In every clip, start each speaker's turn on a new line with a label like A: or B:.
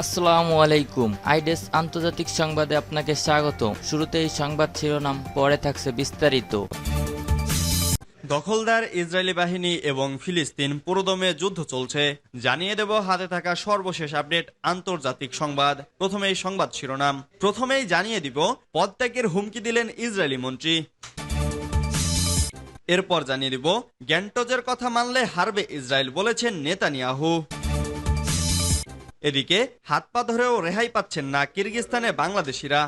A: আসসালামু আলাইকুম। আইডেস আন্তর্জাতিক সংবাদে আপনাকে স্বাগত। শুরুতেই সংবাদ শিরোনাম, পরে থাকছে বিস্তারিত।
B: দখলদার ইসরায়েলি বাহিনী এবং ফিলিস্তিন পুরোদমে যুদ্ধ চলছে, জানিয়ে দেব হাতে থাকা সর্বশেষ আপডেট আন্তর্জাতিক সংবাদ। প্রথমেই সংবাদ শিরোনাম, প্রথমেই জানিয়ে দিব পদত্যাগের হুমকি দিলেন ইসরায়েলি মন্ত্রী। এরপর জানিয়ে দিব গ্যান্টজের কথা মানলে হারবে ইসরায়েল, বলেছেন নেতানিয়াহু। এদিকে হাত পা ধরেও রেহাই পাচ্ছেন না কিরগিজস্তানে বাংলাদেশিরা।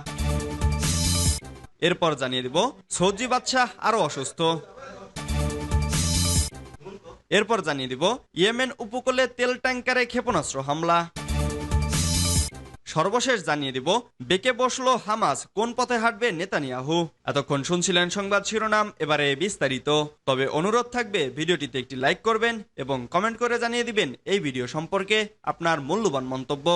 B: এরপর জানিয়ে দিব সৌজি বাদশাহ আরো অসুস্থ। এরপর জানিয়ে দিব ইয়েমেন উপকূলে তেল ট্যাঙ্কারে ক্ষেপণাস্ত্র হামলা। সর্বশেষ জানিয়ে দিব বেঁকে বসলো হামাস, কোন পথে হাঁটবে নেতানিয়াহু। এতক্ষণ শুনছিলেন সংবাদ শিরোনাম, এবারে বিস্তারিত। তবে অনুরোধ থাকবে ভিডিওটিতে একটি লাইক করবেন এবং কমেন্ট করে জানিয়ে দিবেন এই ভিডিও সম্পর্কে আপনার মূল্যবান মন্তব্য।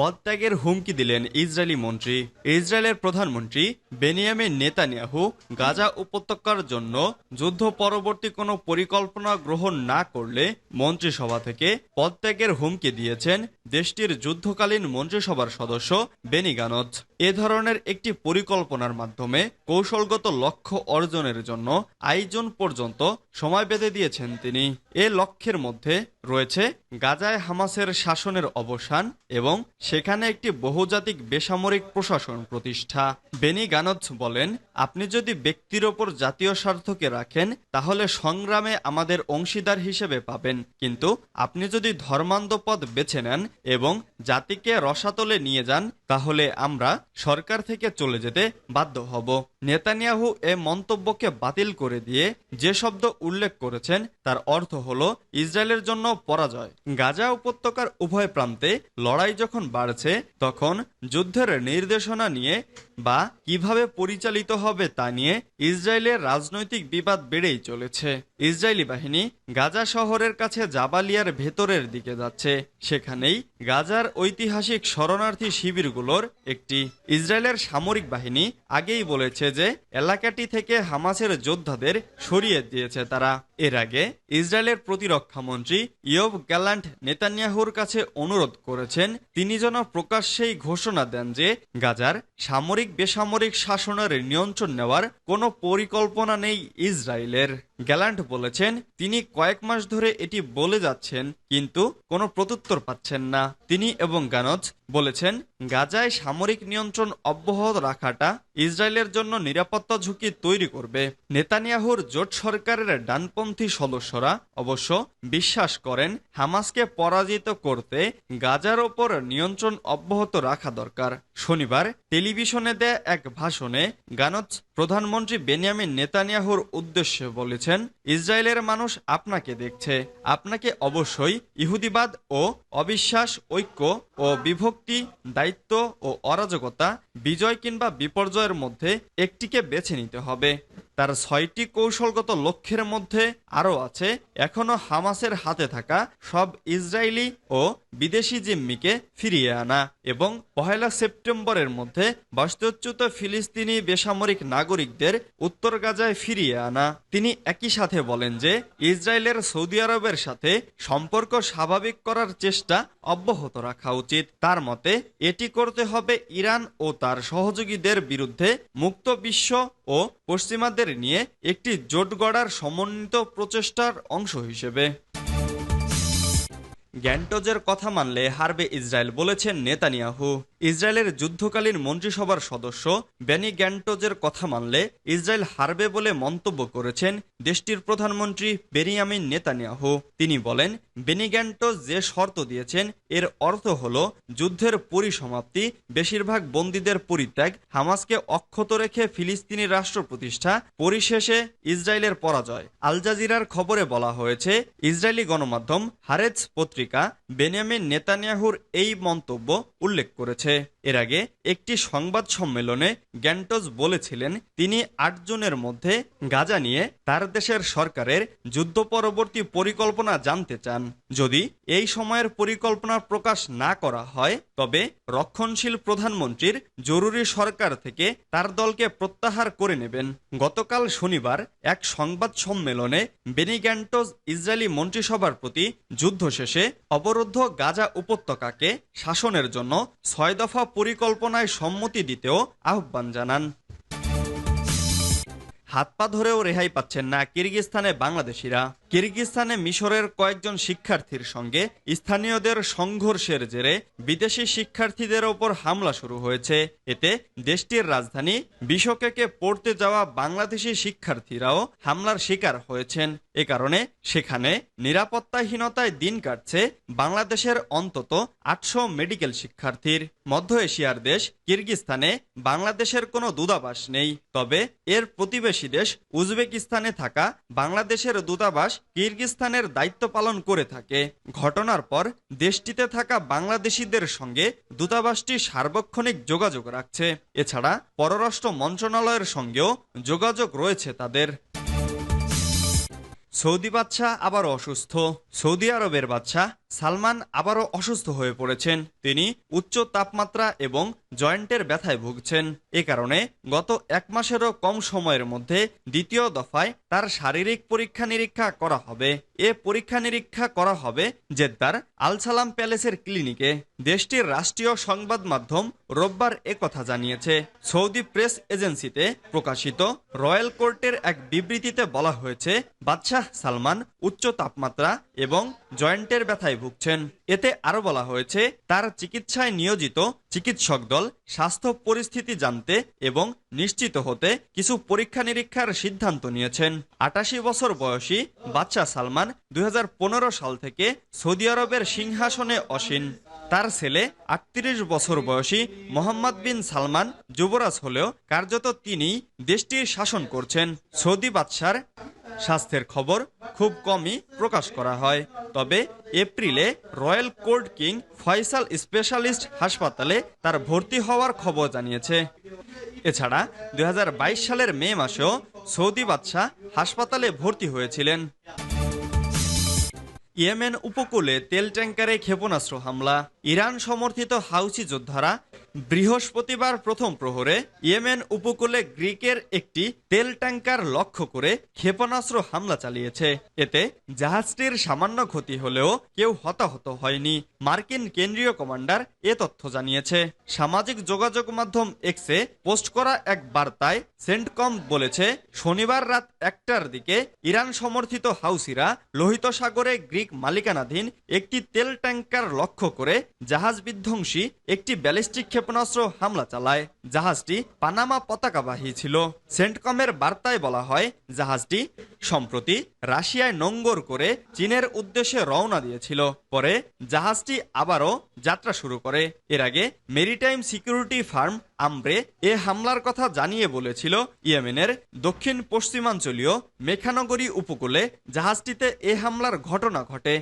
B: পদত্যাগের হুমকি দিলেন ইসরায়েলি মন্ত্রী। ইসরায়েলের প্রধানমন্ত্রী বেনিয়ামিন নেতানিয়াহু গাজা উপত্যকার জন্য যুদ্ধ পরবর্তী কোনো পরিকল্পনা গ্রহণ না করলে মন্ত্রিসভা থেকে পদত্যাগের হুমকি দিয়েছেন দেশটির যুদ্ধকালীন মন্ত্রিসভার সদস্য বেনি গানজ। এ ধরনের একটি পরিকল্পনার মাধ্যমে কৌশলগত লক্ষ্য অর্জনের জন্য ২ জুন পর্যন্ত সময় বেঁধে দিয়েছেন তিনি। এ লক্ষ্যের মধ্যে রয়েছে গাজায় হামাসের শাসনের অবসান এবং সেখানে একটি বহুজাতিক বেসামরিক প্রশাসন প্রতিষ্ঠা। বেনি গানজ বলেন, আপনি যদি ব্যক্তির ওপর জাতীয় স্বার্থকে রাখেন তাহলে সংগ্রামে আমাদের অংশীদার হিসেবে পাবেন, কিন্তু আপনি যদি ধর্মান্ধ পথ বেছে নেন এবং জাতিকে রসাতলে নিয়ে যান তাহলে আমরা সরকার থেকে চলে যেতে বাধ্য হব। নেতানিয়াহু এ মন্তব্যকে বাতিল করে দিয়ে যে শব্দ উল্লেখ করেছেন তার অর্থ হলো ইসরায়েলের জন্য পরাজয়। গাজা উপত্যকার উভয় প্রান্তে লড়াই যখন বাড়ছে তখন যুদ্ধের নির্দেশনা নিয়ে বা কিভাবে পরিচালিত হবে তা নিয়ে ইসরায়েলের রাজনৈতিক বিবাদ বেড়েই চলেছে। ইসরায়েলি বাহিনী গাজা শহরের কাছে জাবালিয়ার ভেতরের দিকে যাচ্ছে, সেখানেই গাজার ঐতিহাসিক শরণার্থী শিবিরগুলোর একটি। ইসরায়েলের সামরিক বাহিনী আগেই বলেছে যে এলাকাটি থেকে হামাসের যোদ্ধাদের সরিয়ে দিয়েছে তারা। এর আগে ইসরায়েলের প্রতিরক্ষা মন্ত্রী ইয়োভ গ্যালান্ট নেতানিয়াহুর কাছে অনুরোধ করেছেন তিনি যেন প্রকাশ্যেই ঘোষণা দেন যে গাজার সামরিক বেসামরিক শাসনের নিয়ন্ত্রণ নেওয়ার কোনো পরিকল্পনা নেই ইসরায়েলের। গ্যালান্ট বলেছেন তিনি কয়েক মাস ধরে এটি বলে যাচ্ছেন কিন্তু কোনো প্রত্যুত্তর পাচ্ছেন না। তিনি এবং গানজ বলেছেন গাজায় সামরিক নিয়ন্ত্রণ অব্যাহত রাখাটা ইসরায়েলের জন্য নিরাপত্তা ঝুঁকি তৈরি করবে। নেতানিয়াহুর জোট সরকারের ডানপন্থী সদস্যরা অবশ্য বিশ্বাস করেন হামাসকে পরাজিত করতে গাজার ওপর নিয়ন্ত্রণ অব্যাহত রাখা দরকার। শনিবার টেলিভিশনে দেয়া এক ভাষণে গানজ প্রধানমন্ত্রী বেনিয়ামিন নেতানিয়াহুর উদ্দেশ্যে বলেছেন, ইসরায়েলের মানুষ আপনাকে দেখছে, আপনাকে অবশ্যই ইহুদিবাদ ও অবিশ্বাস, ঐক্য ও বিভক্তি, দায়িত্ব ও অরাজকতা, বিজয় কিংবা বিপর্যয়ের মধ্যে একটিকে বেছে নিতে হবে। তার ৬টি কৌশলগত লক্ষ্যের মধ্যে আরও আছে এখনো হামাসের হাতে থাকা সব ইসরায়েলি ও বিদেশি জিম্মিকে ফিরিয়ে আনা এবং ১ সেপ্টেম্বরের মধ্যে বাস্তুচ্যুত ফিলিস্তিনি বেসামরিক নাগরিকদের উত্তর গাজায় ফিরিয়ে আনা। তিনি একই সাথে বলেন যে ইসরায়েলের সৌদি আরবের সাথে সম্পর্ক স্বাভাবিক করার চেষ্টা অব্যাহত রাখা উচিত। তার মতে এটি করতে হবে ইরান ও তার সহযোগীদের বিরুদ্ধে মুক্ত বিশ্ব ও পশ্চিমাদের নিয়ে একটি জোট গড়ার সমন্বিত প্রচেষ্টার অংশ হিসেবে। গ্যান্টজের কথা মানলে হারবে ইসরায়েল, বলেছেন নেতানিয়াহু। ইসরায়েলের যুদ্ধকালীন মন্ত্রিসভার সদস্য বেনি গ্যান্টজের কথা মানলে ইসরায়েল হারবে বলে মন্তব্য করেছেন দেশটির প্রধানমন্ত্রী বেনিয়ামিন নেতানিয়াহু। তিনি বলেন, বেনি গ্যান্টজ যে শর্ত দিয়েছেন এর অর্থ হল যুদ্ধের পরিসমাপ্তি, বেশিরভাগ বন্দীদের পরিত্যাগ, হামাসকে অক্ষত রেখে ফিলিস্তিনি রাষ্ট্র প্রতিষ্ঠা, পরিশেষে ইসরায়েলের পরাজয়। আল জাজিরার খবরে বলা হয়েছে ইসরায়েলি গণমাধ্যম হারেজ পত্রিকা বেনিয়ামিন নেতানিয়াহুর এই মন্তব্য উল্লেখ করেছে। এর আগে একটি সংবাদ সম্মেলনে গ্যান্টোস বলেছিলেন তিনি ৮ জনের মধ্যে গাজা নিয়ে তার দেশের সরকারের যুদ্ধ পরবর্তী পরিকল্পনা জানতে চান। যদি এই সময়ের পরিকল্পনা প্রকাশ না করা হয় তবে রক্ষণশীল প্রধানমন্ত্রীর জরুরি সরকার থেকে তার দলকে প্রত্যাহার করে নেবেন। গতকাল শনিবার এক সংবাদ সম্মেলনে বেনি গ্যান্টোস ইসরায়েলি মন্ত্রিসভার প্রতি যুদ্ধ শেষে অবরুদ্ধ গাজা উপত্যকাকে শাসনের জন্য ৬ দফা পরিকল্পনায় সম্মতি দিতেও আহ্বান জানান। হাত পা ধরেও রেহাই পাচ্ছেন না কিরগিজস্তানে বাংলাদেশিরা। কিরগিজস্তানে মিশরের কয়েকজন শিক্ষার্থীর সঙ্গে স্থানীয়দের সংঘর্ষের জেরে বিদেশি শিক্ষার্থীদের ওপর হামলা শুরু হয়েছে। এতে দেশটির রাজধানী বিশকেকে পড়তে যাওয়া বাংলাদেশি শিক্ষার্থীরাও হামলার শিকার হয়েছেন। এ কারণে সেখানে নিরাপত্তাহীনতায় দিন কাটছে বাংলাদেশের অন্তত ৮০০ মেডিকেল শিক্ষার্থীর। মধ্য এশিয়ার দেশ কিরগিজস্তানে বাংলাদেশের কোনো দূতাবাস নেই, তবে এর প্রতিবেশী দেশ উজবেকিস্তানে থাকা বাংলাদেশের দূতাবাস কিরগিজস্তানের দায়িত্ব পালন করে থাকে। ঘটনার পর দেশটিতে থাকা বাংলাদেশিদের সঙ্গে দূতাবাসটি সার্বক্ষণিক যোগাযোগ রাখছে। এছাড়া পররাষ্ট্র মন্ত্রণালয়ের সঙ্গেও যোগাযোগ রয়েছে তাদের। সৌদি বাদশাহ আবারও অসুস্থ। সৌদি আরবের বাদশাহ সালমান আবারও অসুস্থ হয়ে পড়েছেন। তিনি উচ্চ তাপমাত্রা এবং জয়েন্টের ব্যথায় ভুগছেন। এ কারণে গত ১ মাসেরও কম সময়ের মধ্যে দ্বিতীয় দফায় তার শারীরিক পরীক্ষা নিরীক্ষা করা হবে। এ পরীক্ষা নিরীক্ষা করা হবে জেদ্দার আল সালাম প্যালেসের ক্লিনিকে। দেশটির রাষ্ট্রীয় সংবাদ মাধ্যম রোববার একথা জানিয়েছে। সৌদি প্রেস এজেন্সিতে প্রকাশিত রয়্যাল কোর্টের এক বিবৃতিতে বলা হয়েছে বাদশাহ সালমান উচ্চ তাপমাত্রা এবং জয়েন্টের ব্যথায় ভুগছেন। এতে আরো বলা হয়েছে তার চিকিৎসায় নিয়োজিত চিকিৎসক দল স্বাস্থ্য পরিস্থিতি জানতে এবং নিশ্চিত হতে কিছু পরীক্ষা নিরীক্ষার সিদ্ধান্ত নিয়েছেন। ৮৮ বছর বয়সী বাদশাহ সালমান ২০১৫ সাল থেকে সৌদি আরবের সিংহাসনে আসীন। তার ছেলে ৩৮ বছর বয়সী মোহাম্মদ বিন সালমান যুবরাজ হলেও কার্যত তিনি দেশটির শাসন করছেন। সৌদি বাদশার স্বাস্থ্যের খবর খুব কমই প্রকাশ করা হয়, তবে এপ্রিলে royal court king Faisal specialist হাসপাতালে তার ভর্তি হওয়ার খবর জানিয়েছে। এছাড়া ২০২২ সালের মে মাসেও সৌদি বাদশাহ হাসপাতালে ভর্তি হয়েছিলেন। ইয়েমেন উপকূলে তেল ট্যাঙ্কারে ক্ষেপণাস্ত্র হামলা। ইরান সমর্থিত হাউথি যোদ্ধারা বৃহস্পতিবার প্রথম প্রহরে ইয়েমেন উপকূলে গ্রিকের একটি তেল ট্যাঙ্কার লক্ষ্য করে ক্ষেপণাস্ত্র হামলা চালিয়েছে। এতে জাহাজটির সামান্য ক্ষতি হলেও কেউ হতাহত হয়নি। মার্কিন কেন্দ্রীয় কমান্ডার এ তথ্য জানিয়েছে। সামাজিক যোগাযোগ মাধ্যম এক্সে পোস্ট করা এক বার্তায় সেন্টকম বলেছে শনিবার রাত ১টার দিকে ইরান সমর্থিত হাউসিরা লোহিত সাগরে গ্রিক মালিকানাধীন একটি তেল ট্যাঙ্কার লক্ষ্য করে জাহাজ বিধ্বংসী একটি ব্যালিস্টিক ক্ষেপণাস্ত্র হামলা চালায়। জাহাজটি পানামা পতাকাবাহী ছিল। সেন্টকমের বার্তায় বলা হয় জাহাজটি সম্প্রতি রাশিয়ায় নোঙ্গর করে চীনের উদ্দেশ্যে রওনা দিয়েছিল। পরে জাহাজটি আবারও যাত্রা শুরু করে। এর আগে মেরিটাইম সিকিউরিটি ফার্ম আমব্রে এ হামলার কথা জানিয়ে বলেছিল ইয়েমেনের দক্ষিণ পশ্চিমাঞ্চলীয় মেখানগরী উপকূলে জাহাজটিতে এ হামলার ঘটনা ঘটে।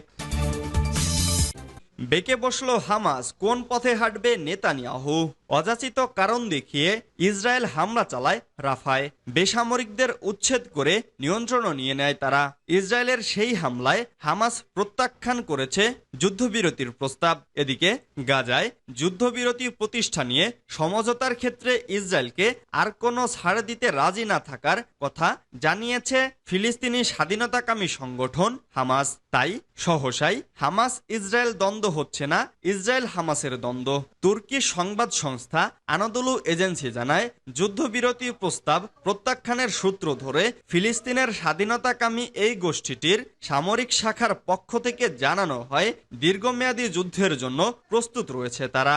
B: বেঁকে বসল হামাস, কোন পথে হাঁটবে নেতানিয়াহু? অযাচিত কারণ দেখিয়ে ইসরায়েল হামলা চালায় রাফায়। বেসামরিকদের উচ্ছেদ করে নিয়ন্ত্রণ নিয়ে নেয় তারা। ইসরায়েলের সেই হামলায় হামাস প্রত্যাখ্যান করেছে যুদ্ধবিরতির প্রস্তাব। এদিকে গাজায় যুদ্ধবিরতি প্রতিষ্ঠা নিয়ে সমঝোতার ক্ষেত্রে ইসরায়েলকে আর কোনো ছাড় দিতে রাজি না থাকার কথা জানিয়েছে ফিলিস্তিনি স্বাধীনতাকামী সংগঠন হামাস। তাই সহসাই হামাস ইসরায়েল দ্বন্দ্ব হচ্ছে না, ইসরায়েল হামাসের দ্বন্দ্ব। তুর্কি সংবাদ সংস্থা আনাদোলু এজেন্সি জানায় যুদ্ধবিরতি প্রস্তাব প্রত্যাখ্যানের সূত্র ধরে ফিলিস্তিনের স্বাধীনতাকামী এই গোষ্ঠীটির সামরিক শাখার পক্ষ থেকে জানানো হয় দীর্ঘমেয়াদী যুদ্ধের জন্য প্রস্তুত রয়েছে তারা।